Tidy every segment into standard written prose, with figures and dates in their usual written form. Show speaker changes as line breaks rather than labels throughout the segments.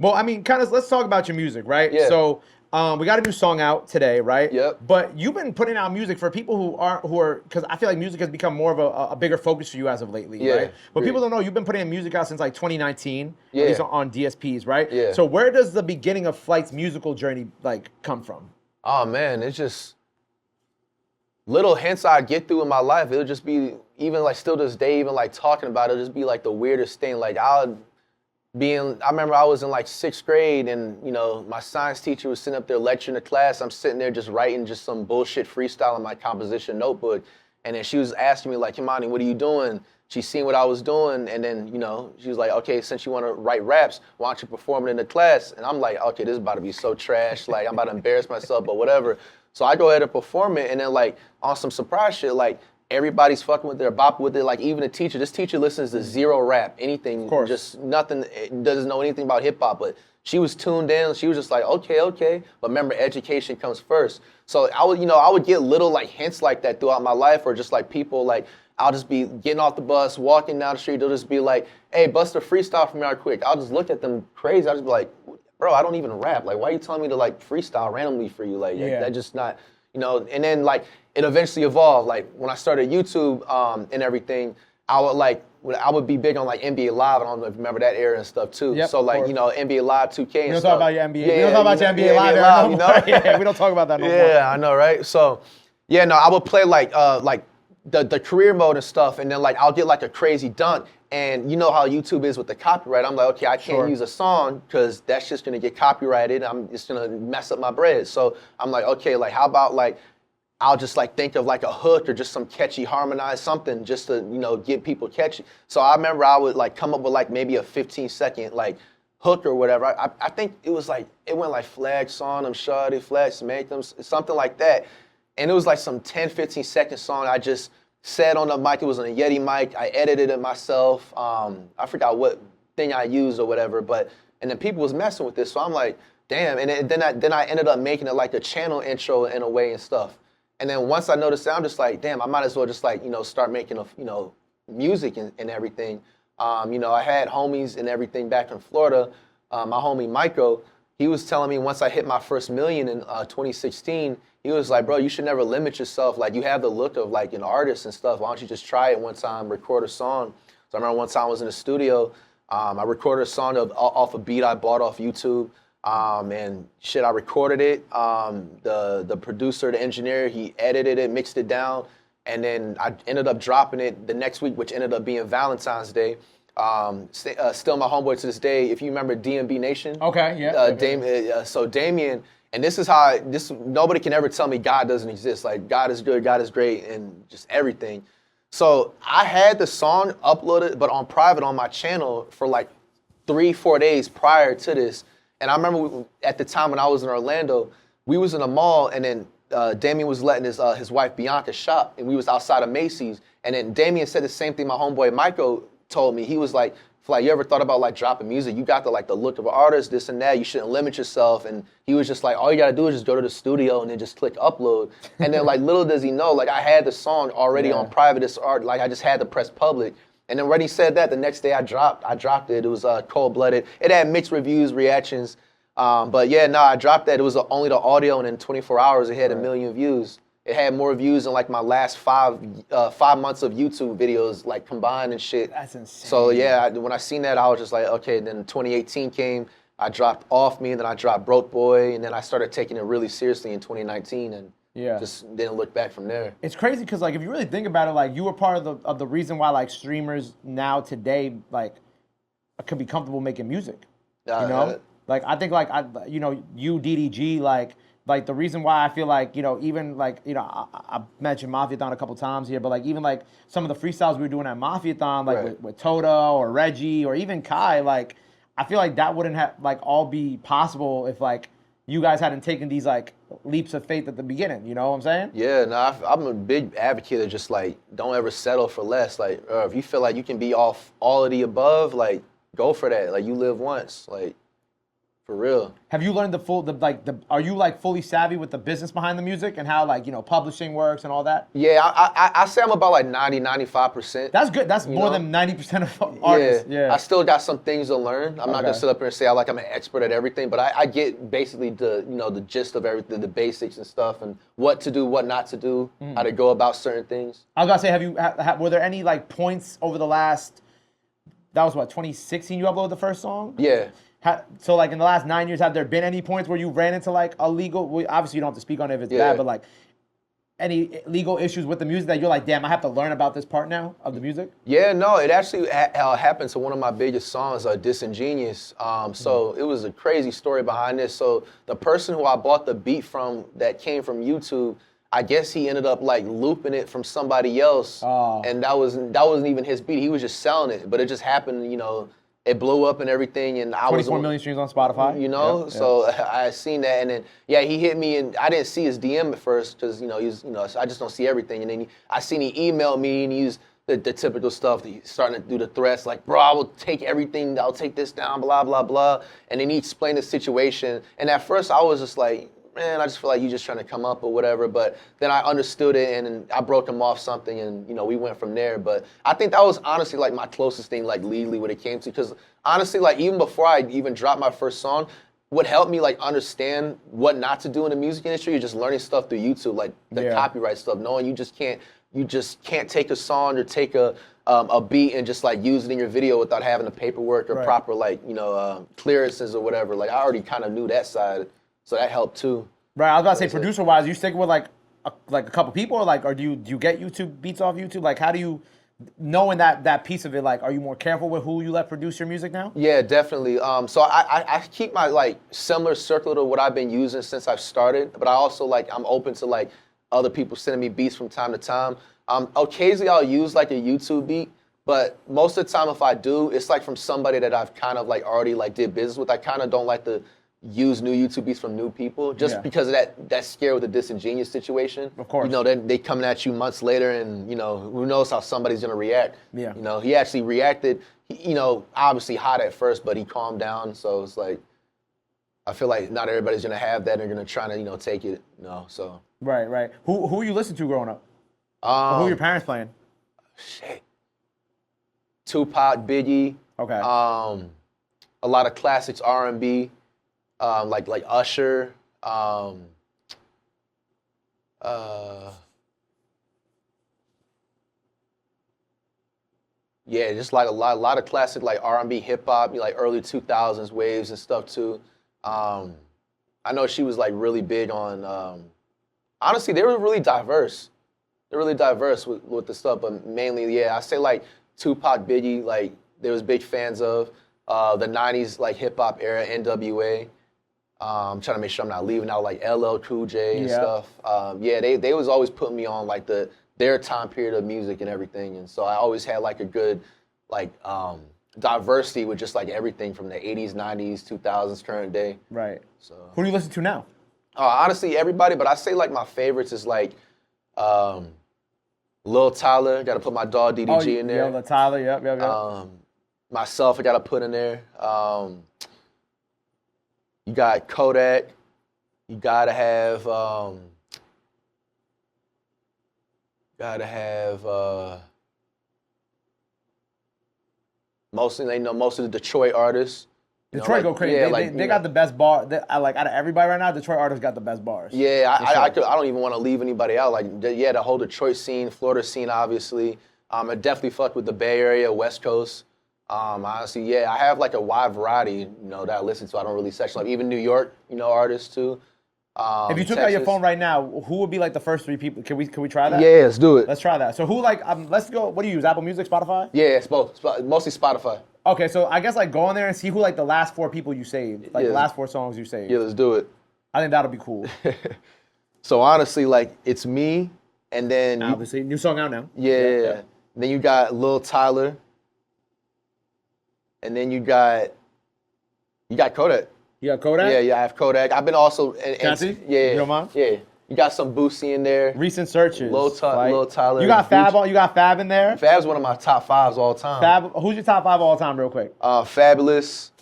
Well, I mean, kind of. Let's talk about your music, right?
Yeah.
So, we got a new song out today, right?
Yep.
But you've been putting out music for people who are because I feel like music has become more of a bigger focus for you as of lately,
Yeah,
right? But
agreed.
people don't know you've been putting in music out since like 2019,
Yeah.
at least on DSPs, right?
Yeah.
So where does the beginning of Flight's musical journey like come from?
Oh man, it's just little hints I get through in my life. It'll just be even like still to this day, even like talking about it, it'll just be like the weirdest thing. Like I remember I was in like 6th grade and, you know, my science teacher was sitting up there lecturing the class. I'm sitting there just writing just some bullshit freestyle in my composition notebook. And then she was asking me like, Kimani, what are you doing? She seen what I was doing. And then, you know, she was like, okay, since you want to write raps, why don't you perform it in the class? And I'm like, okay, this is about to be so trash. Like, I'm about to embarrass myself, but whatever. So I go ahead and perform it. And then like on some surprise shit, like, everybody's fucking with it or bopping with it. Like even a teacher, this teacher listens to zero rap, anything, just nothing, doesn't know anything about hip hop, but she was tuned in. She was just like, okay. But remember, education comes first. So I would get little like hints like that throughout my life, or just like people like, I'll just be getting off the bus, walking down the street. They'll just be like, hey, bust a freestyle for me right quick. I'll just look at them crazy. I'll just be like, bro, I don't even rap. Like, why are you telling me to like freestyle randomly for you? Like, that just not, you know, and then like, it eventually evolved. Like when I started YouTube and everything, I would be big on like NBA Live. I don't know if you remember that era and stuff too.
Yep,
so like, you know, NBA Live 2K and stuff.
We don't talk about your NBA.
Yeah,
we don't talk about your NBA Live era no more. Yeah, we don't talk about that no more.
Yeah, I know, right? So, yeah, no, I would play like the career mode and stuff, and then like I'll get like a crazy dunk. And you know how YouTube is with the copyright. I'm like, okay, I can't use a song because that's just gonna get copyrighted. It's gonna mess up my bread. So I'm like, okay, like how about like I'll just like think of like a hook or just some catchy harmonized something just to, you know, get people catchy. So I remember I would like come up with like maybe a 15-second like hook or whatever. I think it was like, it went like flex on them, shawty, flex, make them, something like that. And it was like some 10, 15-second song I just said on the mic. It was on a Yeti mic. I edited it myself. I forgot what thing I used or whatever, and then people was messing with this. So I'm like, damn. And then I ended up making it like a channel intro in a way and stuff. And then once I noticed that, I'm just like, damn, I might as well just like, you know, start making, music and everything. I had homies and everything back in Florida. My homie Michael, he was telling me once I hit my first million in 2016, he was like, bro, you should never limit yourself. Like, you have the look of like an artist and stuff. Why don't you just try it one time, record a song? So I remember one time I was in the studio. I recorded a song off a beat I bought off YouTube. And shit, I recorded it. The producer, the engineer, he edited it, mixed it down, and then I ended up dropping it the next week, which ended up being Valentine's Day. Still my homeboy to this day. If you remember DMB Nation.
Okay, yeah.
So Damien, and this is how nobody can ever tell me God doesn't exist. Like, God is good, God is great, and just everything. So I had the song uploaded, but on private on my channel for like 3-4 days prior to this. And I remember at the time when I was in Orlando, we was in a mall, and then Damien was letting his wife Bianca shop, and we was outside of Macy's. And then Damien said the same thing my homeboy Michael told me. He was like, you ever thought about like dropping music? You got the look of an artist, this and that. You shouldn't limit yourself. And he was just like, all you gotta do is just go to the studio and then just click upload. And then like little does he know, like I had the song already on private. It's art, like I just had to press public. And then when he said that, the next day I dropped it. It was cold-blooded. It had mixed reviews, reactions. But yeah, no, I dropped that. It was only the audio, and in 24 hours it had 1 million views. It had more views than like my last 5 months of YouTube videos, like combined and shit.
That's insane.
So yeah, when I seen that, I was just like, okay. Then 2018 came. I dropped Off Me, and then I dropped Broke Boy, and then I started taking it really seriously in 2019, and just didn't look back from there.
It's crazy because like if you really think about it, like you were part of the reason why like streamers now today like can be comfortable making music. You know, like I think like you DDG like the reason why I feel like, even like, I mentioned Mafiathon a couple times here, but like even like some of the freestyles we were doing at Mafiathon, like with Toto or Reggie or even Kai, like I feel like that wouldn't have like all be possible if like you guys hadn't taken these like leaps of faith at the beginning. You know what I'm saying?
Yeah, no, I'm a big advocate of just like, don't ever settle for less. Like, if you feel like you can be off all of the above, like go for that. Like you live once, like For real.
Have you learned are you like fully savvy with the business behind the music and how like, you know, publishing works and all that?
Yeah, I say I'm about like 95%.
That's good. That's more than 90% of artists. Yeah.
I still got some things to learn. I'm not gonna sit up here and say I'm an expert at everything, but I get basically the gist of everything, the basics and stuff, and what to do, what not to do, how to go about certain things.
I was gonna say, were there any like points over the last? That was what, 2016 you uploaded the first song?
Yeah.
So like in the last 9 years, have there been any points where you ran into like a legal? Obviously, you don't have to speak on it if it's bad, but like any legal issues with the music that you're like, damn, I have to learn about this part now of the music?
Yeah, no, it actually happened to one of my biggest songs, Disingenuous. So it was a crazy story behind this. So the person who I bought the beat from that came from YouTube, I guess he ended up like looping it from somebody else, and that wasn't even his beat. He was just selling it, but it just happened, you know. It blew up and everything, and I
24 million streams on Spotify.
You know, so I seen that, and then he hit me, and I didn't see his DM at first because I just don't see everything, and then I seen he emailed me and he used the typical stuff. He's starting to do the threats like, bro, I will take everything, I'll take this down, blah blah blah, and then he explained the situation, and at first I was just like, man, I just feel like you just trying to come up or whatever. But then I understood it, and I broke him off something, and we went from there. But I think that was honestly like my closest thing, like legally, when it came to, because honestly, like even before I even dropped my first song, what helped me like understand what not to do in the music industry is just learning stuff through YouTube, like the copyright stuff, knowing you just can't take a song or take a beat and just like use it in your video without having the paperwork or proper like clearances or whatever. Like I already kind of knew that side. So that helped too.
Right, I was about to say, producer-wise, you stick with like a couple people, or do you get YouTube beats off YouTube? Like, how do you, knowing that piece of it, like, are you more careful with who you let produce your music now?
Yeah, definitely. So I keep my like similar circle to what I've been using since I've started, but I also like I'm open to like other people sending me beats from time to time. Occasionally I'll use like a YouTube beat, but most of the time if I do, it's like from somebody that I've kind of like already like did business with. I kind of don't like to use new YouTube beats from new people just because of that scare with the Disingenuous situation.
Of course.
Then they coming at you months later, and who knows how somebody's gonna react.
Yeah.
He actually reacted, obviously hot at first, but he calmed down. So it's like, I feel like not everybody's gonna have that and they're gonna try to, take it, so.
Right. Who you listen to growing up? Who are your parents playing?
Shit. Tupac, Biggie.
Okay.
A lot of classics, R&B. Like Usher, just like a lot of classic like R&B, hip hop, like early 2000s waves and stuff too. I know she was like really big on. Honestly, they were really diverse. They're really diverse with the stuff, but mainly, I say like Tupac, Biggie, like they was big fans of the '90s like hip hop era, NWA. I'm trying to make sure I'm not leaving out like LL Cool J and stuff. They was always putting me on like their time period of music and everything, and so I always had like a good like diversity with just like everything from the 80s, 90s, 2000s, current day.
Right.
So
who do you listen to now?
Honestly, everybody, but I say like my favorites is like Lil Tyler. Got to put my dog DDG in there.
Yeah, Lil Tyler. Yep.
Myself, I got to put in there. You got Kodak. You gotta have most of the Detroit artists.
Detroit go crazy. They got the best bar. Like out of everybody right now, Detroit artists got the best bars.
Yeah, I don't even want to leave anybody out. Like the whole Detroit scene, Florida scene, obviously. I definitely fuck with the Bay Area, West Coast. Honestly, I have like a wide variety, that I listen to. I don't really section like even New York, artists too.
If you took out your phone right now, who would be like the first 3 people? Can we try that?
Yeah, let's do it.
Let's try that. So who let's go. What do you use? Apple Music, Spotify?
Yeah, it's both. Mostly Spotify.
Okay, so I guess like go on there and see who like the last 4 people you saved, like the last 4 songs you saved.
Yeah, let's do it.
I think that'll be cool.
So honestly, like it's me, and then
obviously new song out now.
Yeah. Then you got Lil Tyler. And then you got Kodak.
You got Kodak?
Yeah, I have Kodak. I've been also...
Cassie?
Yeah.
You don't mind?
Yeah. You got some Boosie in there.
Recent searches.
Lil Tyler.
You got Fab in there?
Fab's one of my top 5s all time.
Fab, who's your top 5 all time real quick?
Fabulous,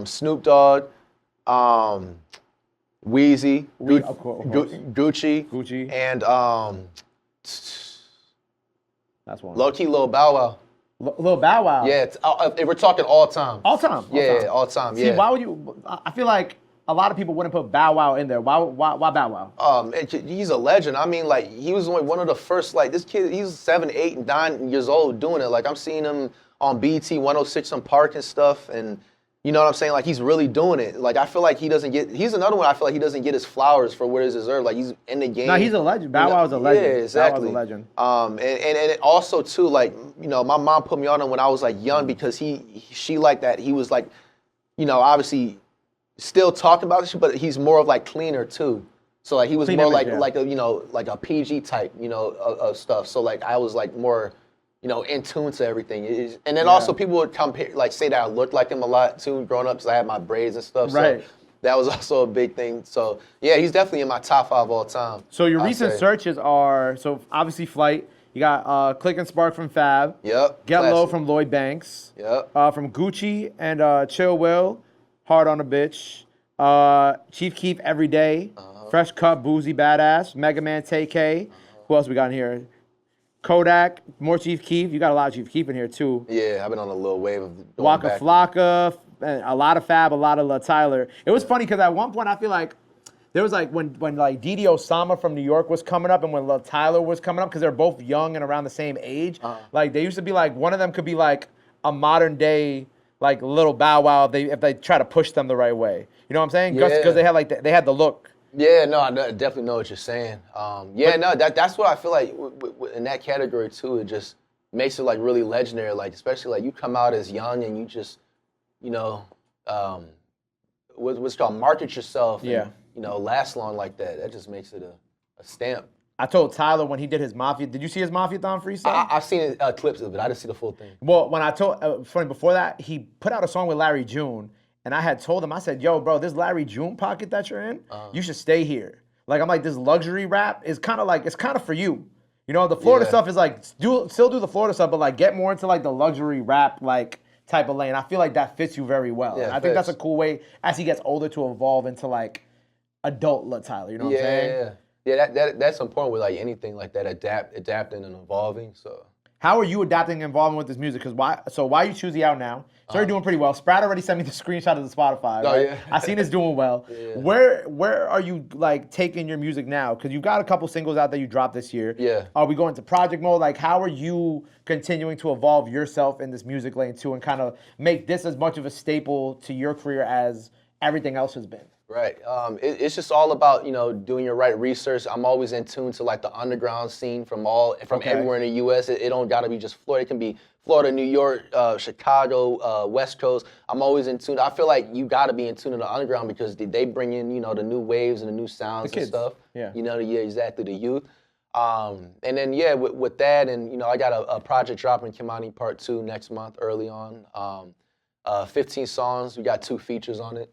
Snoop Dogg, Weezy,
Of course.
Gucci, and
that's one.
low key Lil Bow Wow.
Lil Bow Wow.
Yeah, if we're talking all time.
All time.
All time.
See, why would you? I feel like a lot of people wouldn't put Bow Wow in there. Why Bow Wow?
He's a legend. I mean, like, he was only one of the first, like, this kid, he's 7, 8, and 9 years old doing it. Like, I'm seeing him on BT 106 on Park and stuff, and you know what I'm saying? Like, he's really doing it. Like, I feel like he's another one I feel like he doesn't get his flowers for what is deserved. Like, he's in the game.
No, he's a legend. Bow Wow's a legend.
Yeah, exactly.
Bow Wow's a legend.
And it also, too, like, you know, my mom put me on him when I was, like, young because she liked that. He was, like, you know, obviously still talking about this, but he's more of, like, cleaner, too. So, like, he was more like a, you know, like a PG type, you know, of stuff. So, like, I was, like, more, you know, in tune to everything. And then also people would compare, like, say that I looked like him a lot too growing up because I had my braids and stuff.
Right.
So that was also a big thing. So yeah, he's definitely in my top 5 all time.
So your recent searches are, so obviously Flight. You got Click and Spark from Fab.
Yep.
Get Low from Lloyd Banks.
Yep.
From Gucci and Chill Will. Hard on a Bitch. Chief Keef Every Day. Fresh Cut Boozy Badass. Mega Man TK. Who else we got in here? Kodak, more Chief Keef. You got a lot of Chief Keef in here too.
Yeah, I've been on a little wave of
Waka Flocka, a lot of Fab, a lot of La Tyler. It was funny because at one point I feel like there was like when like Didi Osama from New York was coming up and when La Tyler was coming up because they're both young and around the same age. Like they used to be like one of them could be like a modern day like little Bow Wow if they try to push them the right way. You know what I'm saying? Because they had they had the look.
Yeah, no, I definitely know what you're saying. That's what I feel like in that category too. It just makes it like really legendary. Like especially like you come out as young and you just, you know, what's called market yourself. And, you know, last long like that. That just makes it a stamp.
I told Tyler when he did his Mafia. Did you see his Mafia-thon freestyle?
I've seen clips of it. I didn't see the full thing.
Well, when I told, funny before that, he put out a song with Larry June. And I had told him, I said, yo, bro, this Larry June pocket that you're in, you should stay here. Like, I'm like, this luxury rap is kind of like, it's kind of for you. You know, the Florida stuff is like, still do the Florida stuff, but like get more into like the luxury rap, like type of lane. I feel like that fits you very well. Yeah, I think that's a cool way as he gets older to evolve into like adult La Tyler, you know what I'm saying?
Yeah, that's important with like anything like that, adapting and evolving, so.
How are you adapting and evolving with this music? Because why you choose the out now? So you're doing pretty well. Sprat already sent me the screenshot of the Spotify. Right?
Yeah.
I seen it's doing well. Yeah. Where are you like taking your music now? Because you've got a couple singles out that you dropped this year.
Yeah.
Are we going to project mode? Like, how are you continuing to evolve yourself in this music lane too, and kind of make this as much of a staple to your career as everything else has been?
Right. It's just all about, you know, doing your right research. I'm always in tune to like the underground scene from everywhere in the U.S. It don't got to be just Florida. It can be Florida, New York, Chicago, West Coast. I'm always in tune. I feel like you got to be in tune to the underground because they bring in, you know, the new waves and the new sounds and stuff.
Yeah.
You know, exactly, the youth. And then, with that, and, you know, I got a project dropping, Kimani Part 2 next month, early on. 15 songs. We got 2 features on it.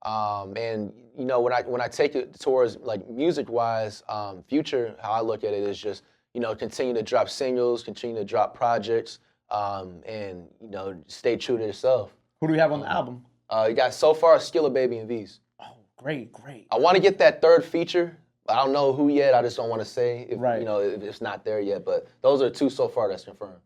And you know, when I take it towards like music-wise, future, how I look at it is just, you know, continue to drop singles, continue to drop projects, and you know, stay true to yourself.
Who do we have on the album?
You got so far Skilla, Baby, and Veeze.
Oh, great.
I want to get that 3rd feature. I don't know who yet. I just don't want to say if you know if it's not there yet. But those are 2 so far that's confirmed.